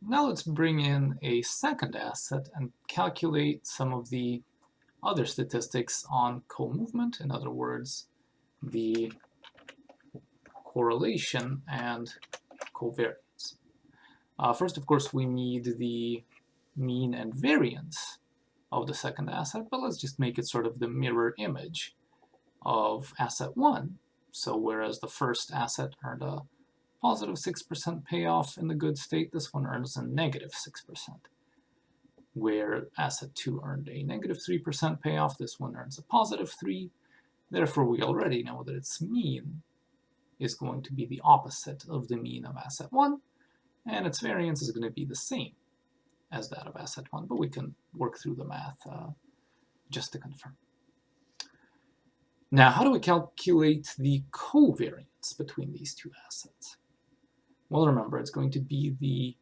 Now let's bring in a second asset and calculate some of the other statistics on co-movement, in other words, the correlation and covariance. First, of course, we need the mean and variance of the second asset, but let's just make it sort of the mirror image of asset 1. So whereas the first asset earned a positive 6% payoff in the good state, this one earns a negative 6%. Where asset 2 earned a negative 3% payoff, this one earns a positive 3. Therefore, we already know that its mean is going to be the opposite of the mean of asset 1, and its variance is going to be the same as that of asset 1, but we can work through the math just to confirm. Now, how do we calculate the covariance between these two assets? Well, remember, it's going to be the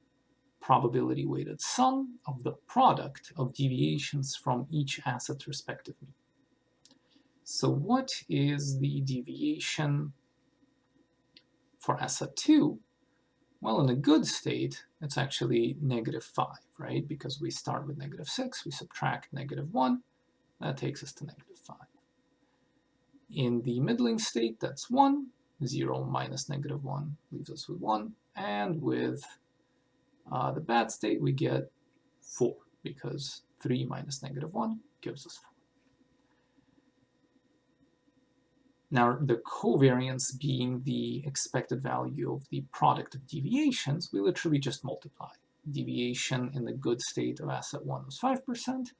probability-weighted sum of the product of deviations from each asset's respective mean. So what is the deviation for asset 2? Well, in a good state, it's actually negative 5, right? Because we start with negative 6, we subtract negative 1, that takes us to negative 5. In the middling state, that's 1. 0 minus negative 1 leaves us with 1. And with the bad state, we get 4, because 3 minus negative 1 gives us 4. Now, the covariance being the expected value of the product of deviations, we literally just multiply. Deviation in the good state of asset 1 was 5%.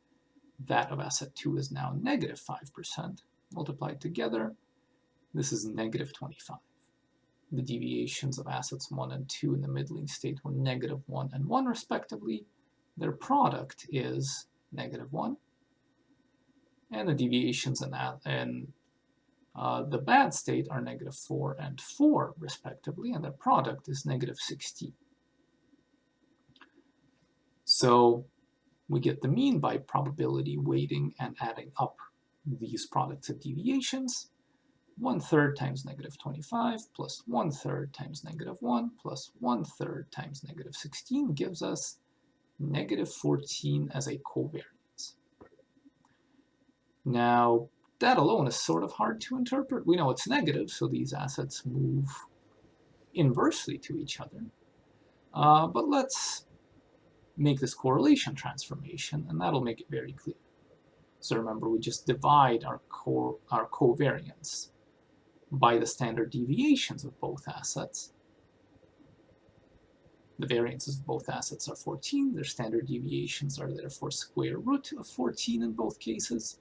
That of asset 2 is now negative 5%. Multiplied together, this is negative 25. The deviations of assets 1 and 2 in the middling state were negative 1 and 1 respectively. Their product is negative 1. And the deviations in the bad state are negative 4 and 4 respectively, and their product is negative 16. So we get the mean by probability weighting and adding up these products of deviations. 1/3 times negative 25 plus 1/3 times negative 1 plus 1/3 times negative 16 gives us negative 14 as a covariance. Now, that alone is sort of hard to interpret. We know it's negative, so these assets move inversely to each other. But let's make this correlation transformation, and that'll make it very clear. So remember, we just divide our covariance by the standard deviations of both assets. The variances of both assets are 14. Their standard deviations are therefore square root of 14 in both cases.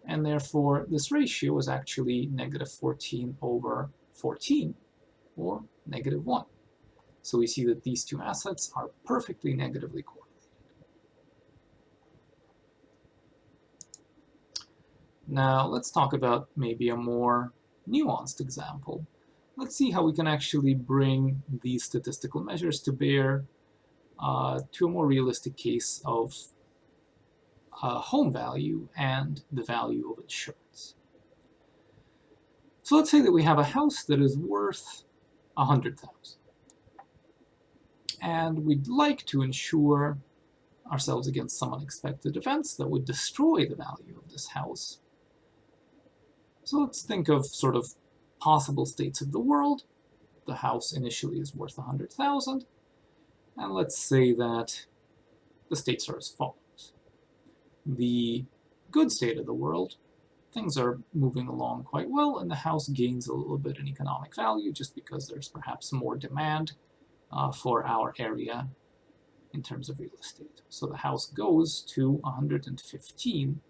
And therefore, this ratio is actually negative 14 over 14, or negative 1. So we see that these two assets are perfectly negatively correlated. Now, let's talk about maybe a more nuanced example. Let's see how we can actually bring these statistical measures to bear to a more realistic case of home value and the value of insurance. So let's say that we have a house that is worth $100,000. And we'd like to insure ourselves against some unexpected events that would destroy the value of this house. So let's think of sort of possible states of the world. The house initially is worth $100,000, and let's say that the states are as follows. The good state of the world, things are moving along quite well, and the house gains a little bit in economic value just because there's perhaps more demand for our area in terms of real estate. So the house goes to 115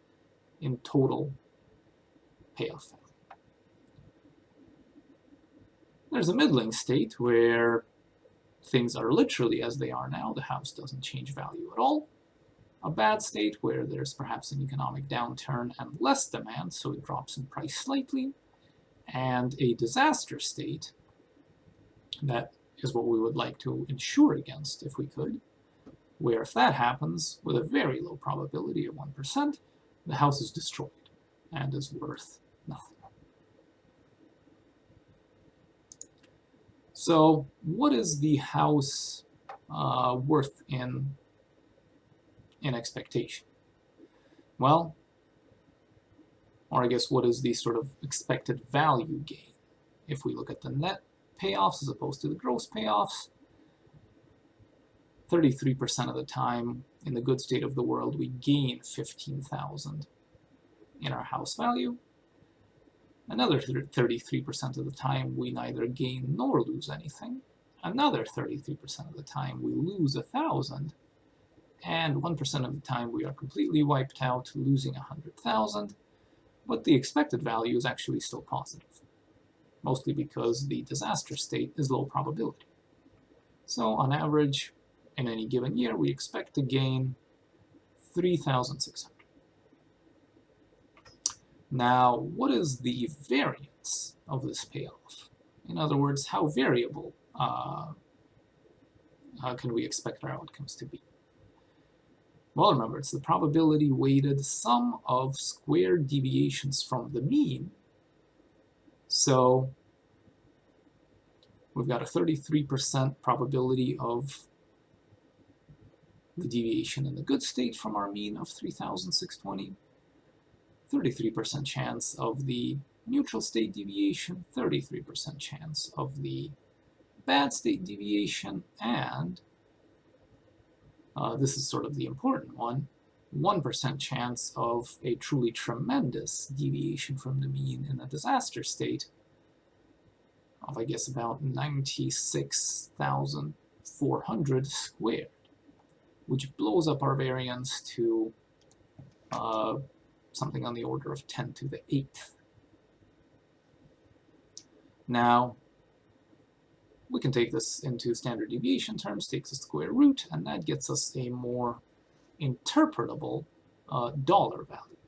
in total payoff value. There's a middling state where things are literally as they are now. The house doesn't change value at all. A bad state where there's perhaps an economic downturn and less demand, so it drops in price slightly. And a disaster state, that is what we would like to insure against if we could, where if that happens, with a very low probability of 1%, the house is destroyed and is worth nothing. So what is the house worth in expectation? Well, or I guess what is the sort of expected value gain? If we look at the net payoffs as opposed to the gross payoffs, 33% of the time in the good state of the world we gain $15,000 in our house value. Another 33% of the time we neither gain nor lose anything. Another 33% of the time we lose $1,000, and 1% of the time we are completely wiped out, losing $100,000, but the expected value is actually still positive, mostly because the disaster state is low probability. So on average, in any given year, we expect to gain $3,600. Now, what is the variance of this payoff? In other words, how variable can we expect our outcomes to be? Well, remember, it's the probability-weighted sum of squared deviations from the mean. So we've got a 33% probability of the deviation in the good state from our mean of 3,620, 33% chance of the neutral state deviation, 33% chance of the bad state deviation, and this is sort of the important one, 1% chance of a truly tremendous deviation from the mean in a disaster state of, I guess, about 96,400 squared, which blows up our variance to something on the order of 10 to the 8th. Now, we can take this into standard deviation terms, take the square root, and that gets us a more interpretable dollar value.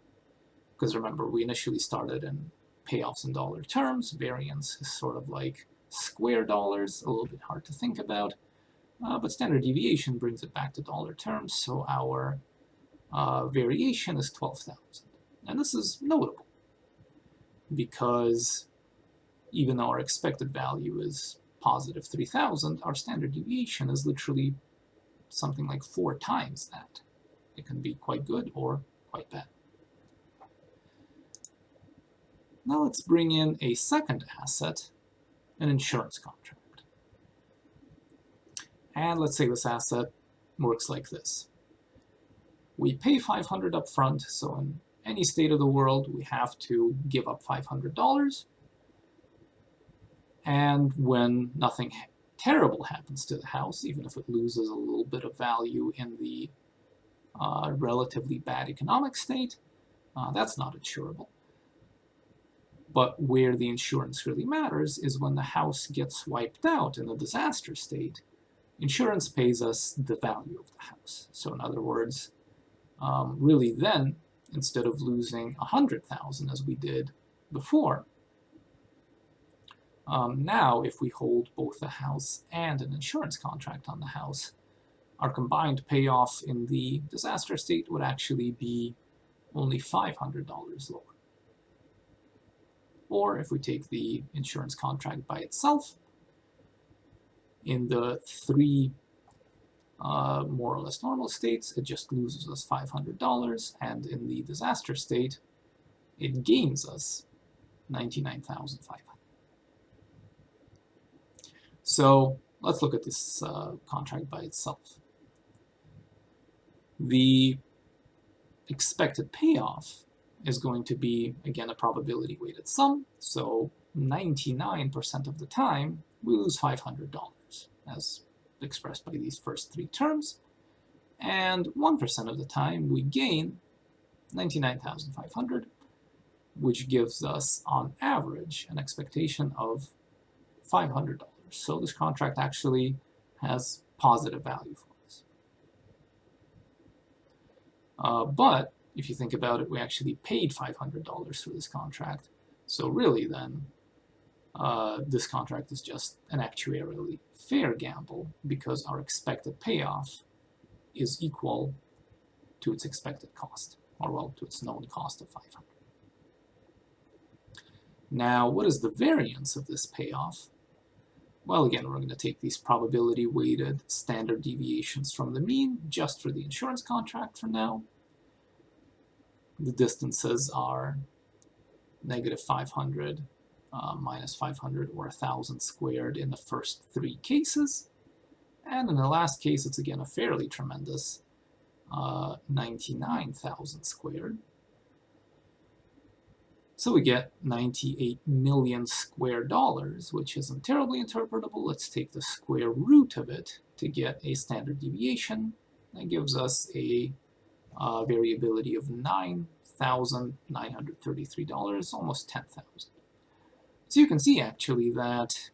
Because remember, we initially started in payoffs in dollar terms. Variance is sort of like square dollars, a little bit hard to think about. But standard deviation brings it back to dollar terms, so our variation is 12,000. And this is notable because even though our expected value is positive 3,000, our standard deviation is literally something like 4 times that. It can be quite good or quite bad. Now let's bring in a second asset, an insurance contract. And let's say this asset works like this. We pay $500 up front, so in any state of the world we have to give up $500. And when nothing terrible happens to the house, even if it loses a little bit of value in the relatively bad economic state, that's not insurable. But where the insurance really matters is when the house gets wiped out in a disaster state. Insurance pays us the value of the house. So in other words, really then, instead of losing $100,000 as we did before, now if we hold both a house and an insurance contract on the house, our combined payoff in the disaster state would actually be only $500 lower. Or if we take the insurance contract by itself, in the 3 more or less normal states, it just loses us $500, and in the disaster state, it gains us $99,500. So let's look at this contract by itself. The expected payoff is going to be, again, a probability-weighted sum, so 99% of the time we lose $500, as expressed by these first 3 terms, and 1% of the time we gain $99,500, which gives us, on average, an expectation of $500. So this contract actually has positive value for us. But if you think about it, we actually paid $500 for this contract. So really then, this contract is just an actuarially fair gamble because our expected payoff is equal to its expected cost, or well, to its known cost of $500. Now, what is the variance of this payoff? Well, again, we're going to take these probability-weighted standard deviations from the mean just for the insurance contract for now. The distances are negative 500, minus 500, or 1,000 squared in the first 3 cases. And in the last case, it's again a fairly tremendous 99,000 squared. So we get 98 million square dollars, which isn't terribly interpretable. Let's take the square root of it to get a standard deviation. That gives us a variability of $9,933, almost 10,000. So you can see actually that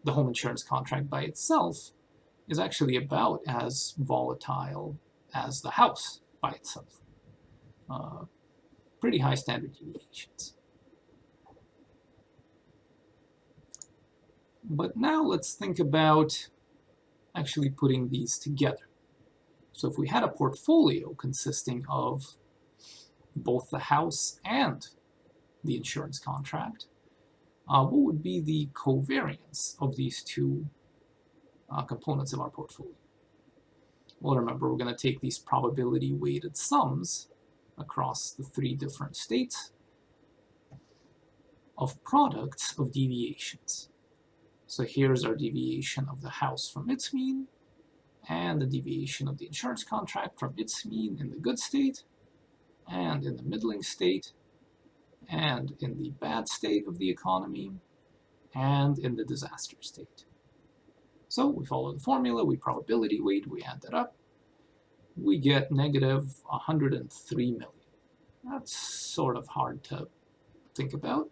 the home insurance contract by itself is actually about as volatile as the house by itself. Pretty high standard deviations. But now let's think about actually putting these together. So if we had a portfolio consisting of both the house and the insurance contract, what would be the covariance of these two components of our portfolio? Well, remember, we're going to take these probability-weighted sums across the 3 different states of products of deviations. So here's our deviation of the house from its mean, and the deviation of the insurance contract from its mean in the good state, and in the middling state, and in the bad state of the economy, and in the disaster state. So we follow the formula, we probability weight, we add that up, we get negative 103 million. That's sort of hard to think about.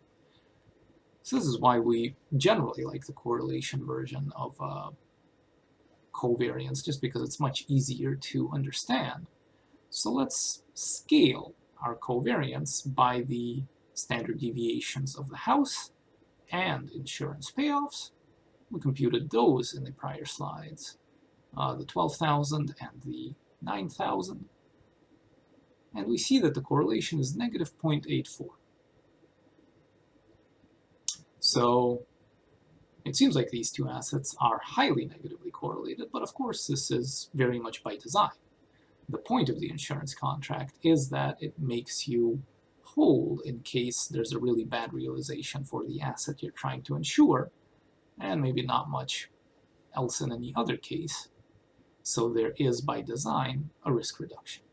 So this is why we generally like the correlation version of covariance, just because it's much easier to understand. So let's scale our covariance by the standard deviations of the house and insurance payoffs. We computed those in the prior slides, the 12,000 and the 9,000. And we see that the correlation is negative 0.84. So it seems like these two assets are highly negatively correlated, but of course this is very much by design. The point of the insurance contract is that it makes you whole in case there's a really bad realization for the asset you're trying to insure, and maybe not much else in any other case. So there is, by design, a risk reduction.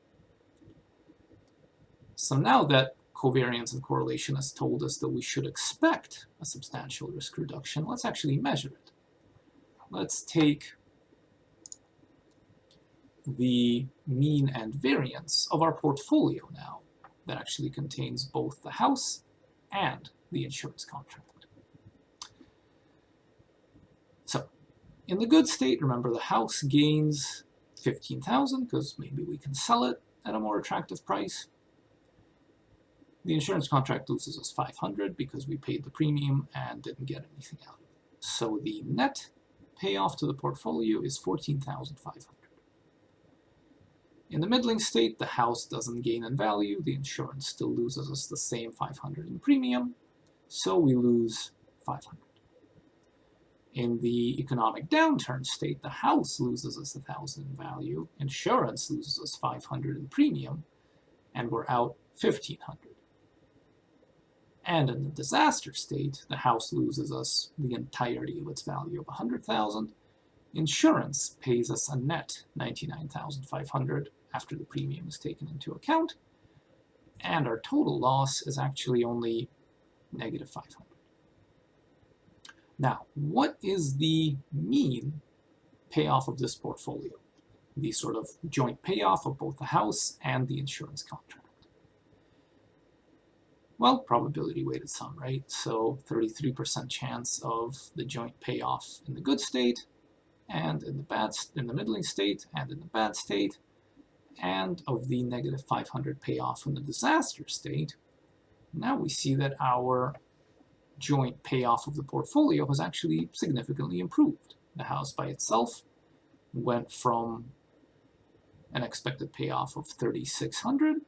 So now that covariance and correlation has told us that we should expect a substantial risk reduction, let's actually measure it. Let's take the mean and variance of our portfolio now that actually contains both the house and the insurance contract. So in the good state, remember, the house gains 15,000 because maybe we can sell it at a more attractive price. The insurance contract loses us 500 because we paid the premium and didn't get anything out of it. So the net payoff to the portfolio is 14,500. In the middling state, the house doesn't gain in value. The insurance still loses us the same 500 in premium, so we lose 500. In the economic downturn state, the house loses us 1,000 in value, insurance loses us 500 in premium, and we're out 1,500. And in the disaster state, the house loses us the entirety of its value of 100,000. Insurance pays us a net 99,500 after the premium is taken into account, and our total loss is actually only negative 500. Now, what is the mean payoff of this portfolio? The sort of joint payoff of both the house and the insurance contract. Well, probability-weighted sum, right? So 33% chance of the joint payoff in the good state, and in the middling state, and in the bad state, and of the negative 500 payoff in the disaster state. Now we see that our joint payoff of the portfolio has actually significantly improved. The house by itself went from an expected payoff of 3,600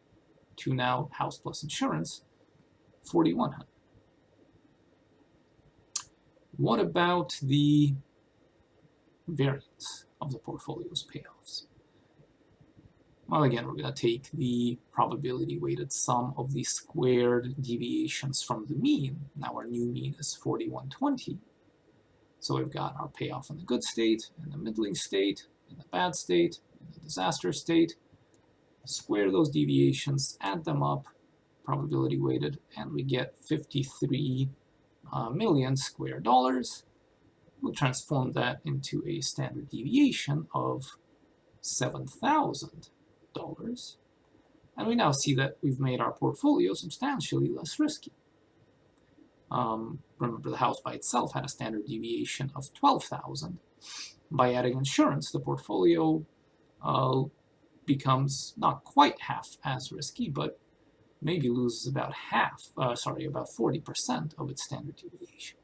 to now house plus insurance 4,100. What about the variance of the portfolio's payoffs? Well, again, we're going to take the probability-weighted sum of the squared deviations from the mean. Now our new mean is 4120. So we've got our payoff in the good state, in the middling state, in the bad state, in the disaster state. Square those deviations, add them up, probability-weighted, and we get 53 million square dollars. We'll transform that into a standard deviation of $7,000. And we now see that we've made our portfolio substantially less risky. Remember, the house by itself had a standard deviation of 12,000. By adding insurance, the portfolio becomes not quite half as risky, but maybe loses about about 40% of its standard deviation.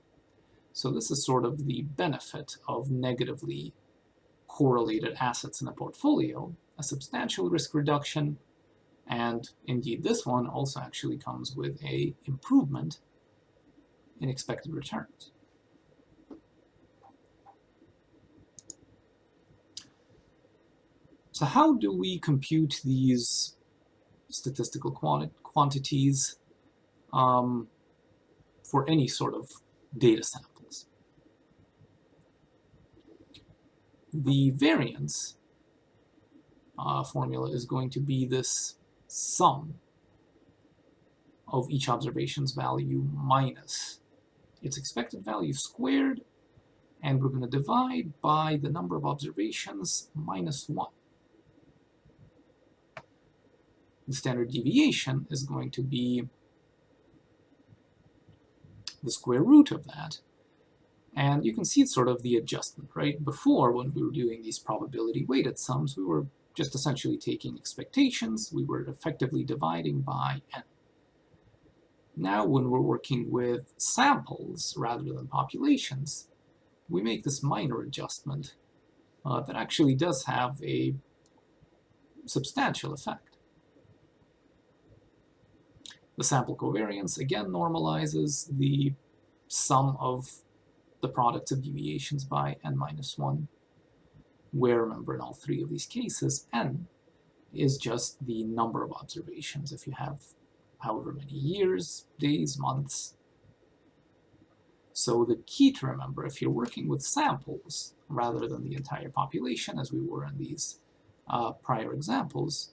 So this is sort of the benefit of negatively correlated assets in a portfolio, a substantial risk reduction, and indeed this one also actually comes with an improvement in expected returns. So how do we compute these statistical quantities for any sort of data samples? The variance formula is going to be this sum of each observation's value minus its expected value squared, and we're going to divide by the number of observations minus 1. The standard deviation is going to be the square root of that. And you can see it's sort of the adjustment, right? Before, when we were doing these probability-weighted sums, we were just essentially taking expectations. We were effectively dividing by n. Now, when we're working with samples rather than populations, we make this minor adjustment that actually does have a substantial effect. The sample covariance, again, normalizes the sum of the products of deviations by n minus 1, where, remember, in all three of these cases, n is just the number of observations. If you have however many years, days, months. So the key to remember, if you're working with samples rather than the entire population, as we were in these prior examples,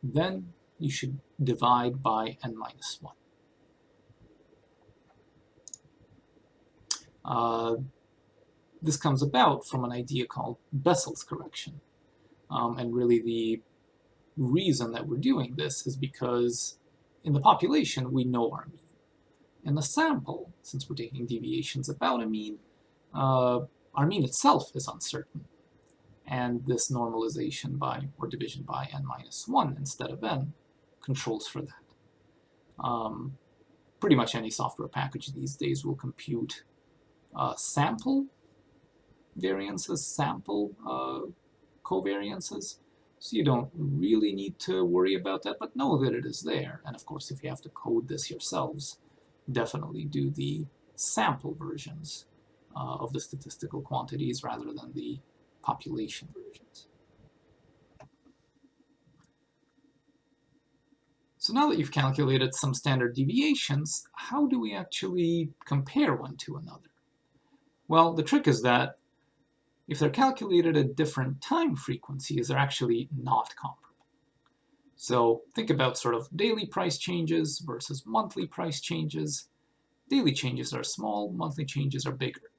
then you should divide by n minus 1. This comes about from an idea called Bessels Correction. And really the reason that we're doing this is because in the population, we know our mean. In the sample, since we're taking deviations about a mean, our mean itself is uncertain. And this normalization by, or division by n minus 1 instead of n, controls for that. Pretty much any software package these days will compute sample variances, sample covariances. So you don't really need to worry about that, but know that it is there. And of course, if you have to code this yourselves, definitely do the sample versions of the statistical quantities rather than the population versions. So now that you've calculated some standard deviations, how do we actually compare one to another? Well, the trick is that if they're calculated at different time frequencies, they're actually not comparable. So think about sort of daily price changes versus monthly price changes. Daily changes are small, monthly changes are bigger.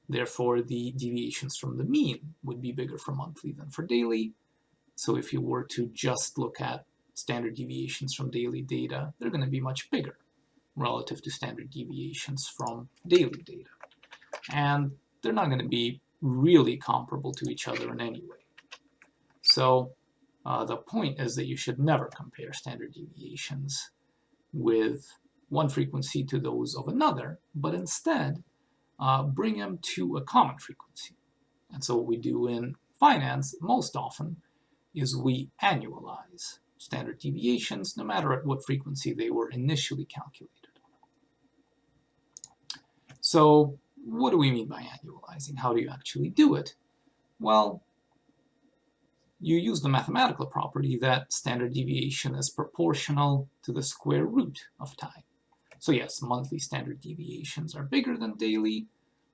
Therefore, the deviations from the mean would be bigger for monthly than for daily. So if you were to just look at standard deviations from daily data, they're going to be much bigger relative to standard deviations from daily data. And they're not going to be really comparable to each other in any way. So the point is that you should never compare standard deviations with one frequency to those of another, but instead bring them to a common frequency. And so what we do in finance most often is we annualize standard deviations no matter at what frequency they were initially calculated. So what do we mean by annualizing? How do you actually do it? Well, you use the mathematical property that standard deviation is proportional to the square root of time. So yes, monthly standard deviations are bigger than daily,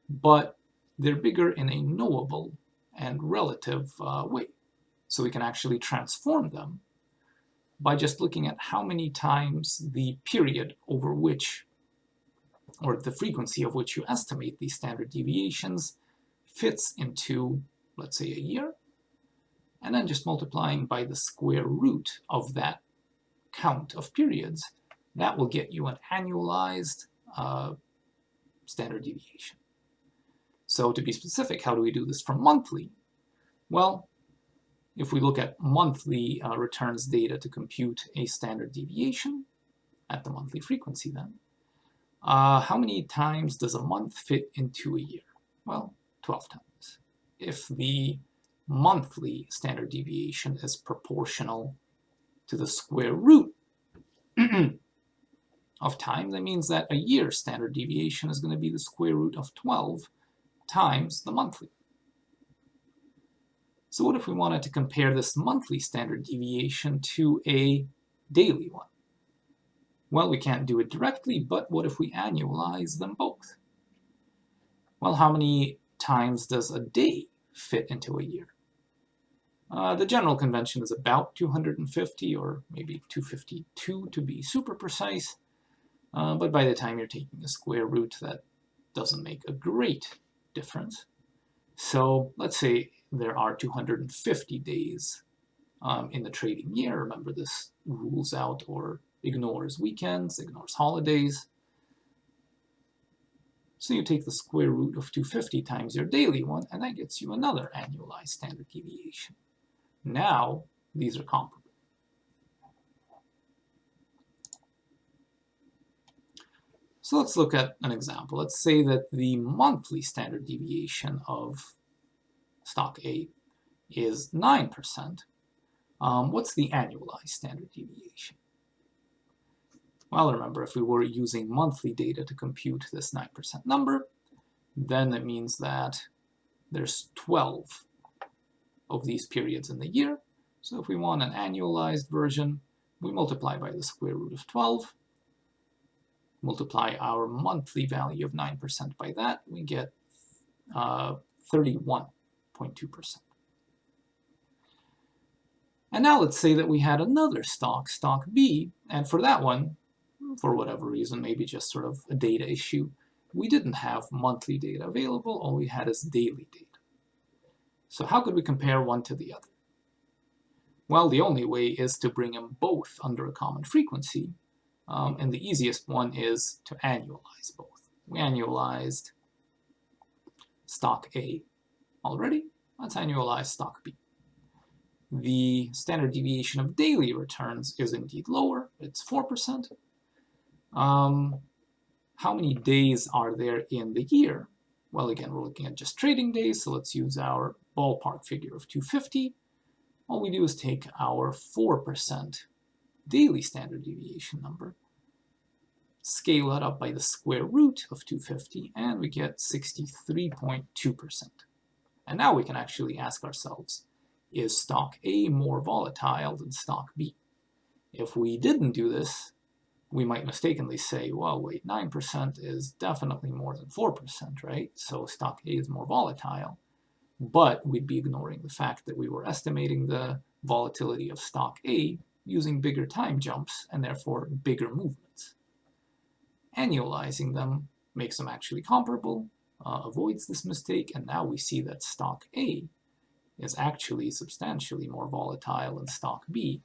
but they're bigger in a knowable and relative way. So we can actually transform them by just looking at how many times the period over which, or the frequency of which you estimate these standard deviations fits into, let's say, a year, and then just multiplying by the square root of that count of periods, that will get you an annualized standard deviation. So to be specific, how do we do this for monthly? Well, if we look at monthly returns data to compute a standard deviation at the monthly frequency then, how many times does a month fit into a year? Well, 12 times. If the monthly standard deviation is proportional to the square root of time, that means that a year's standard deviation is going to be the square root of 12 times the monthly. So what if we wanted to compare this monthly standard deviation to a daily one? Well, we can't do it directly, but what if we annualize them both? Well, how many times does a day fit into a year? The general convention is about 250, or maybe 252 to be super precise, but by the time you're taking a square root, that doesn't make a great difference. So let's say there are 250 days in the trading year. Remember, this rules out or ignores weekends, ignores holidays. So you take the square root of 250 times your daily one, and that gets you another annualized standard deviation. Now, these are comparable. So let's look at an example. Let's say that the monthly standard deviation of stock A is 9%. What's the annualized standard deviation? Well, remember, if we were using monthly data to compute this 9% number, then it means that there's 12 of these periods in the year. So if we want an annualized version, we multiply by the square root of 12, multiply our monthly value of 9% by that, we get 31.2%. And now let's say that we had another stock B, and for that one, for whatever reason, maybe just sort of a data issue, we didn't have monthly data available, all we had is daily data. So how could we compare one to the other? Well, the only way is to bring them both under a common frequency, and the easiest one is to annualize both. We annualized stock A already, let's annualize stock B. The standard deviation of daily returns is indeed lower, it's 4%. How many days are there in the year? Well, again, we're looking at just trading days, so let's use our ballpark figure of 250. All we do is take our 4% daily standard deviation number, scale that up by the square root of 250, and we get 63.2%. And now we can actually ask ourselves, is stock A more volatile than stock B? If we didn't do this, we might mistakenly say, well, wait, 9% is definitely more than 4%, right? So stock A is more volatile. But we'd be ignoring the fact that we were estimating the volatility of stock A using bigger time jumps and therefore bigger movements. Annualizing them makes them actually comparable, avoids this mistake, and now we see that stock A is actually substantially more volatile than stock B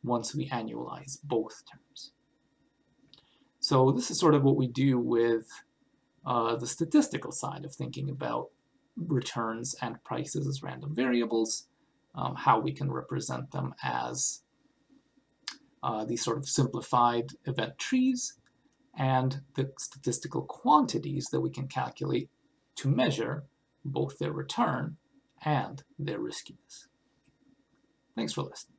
once we annualize both terms. So this is sort of what we do with the statistical side of thinking about returns and prices as random variables, how we can represent them as these sort of simplified event trees, and the statistical quantities that we can calculate to measure both their return and their riskiness. Thanks for listening.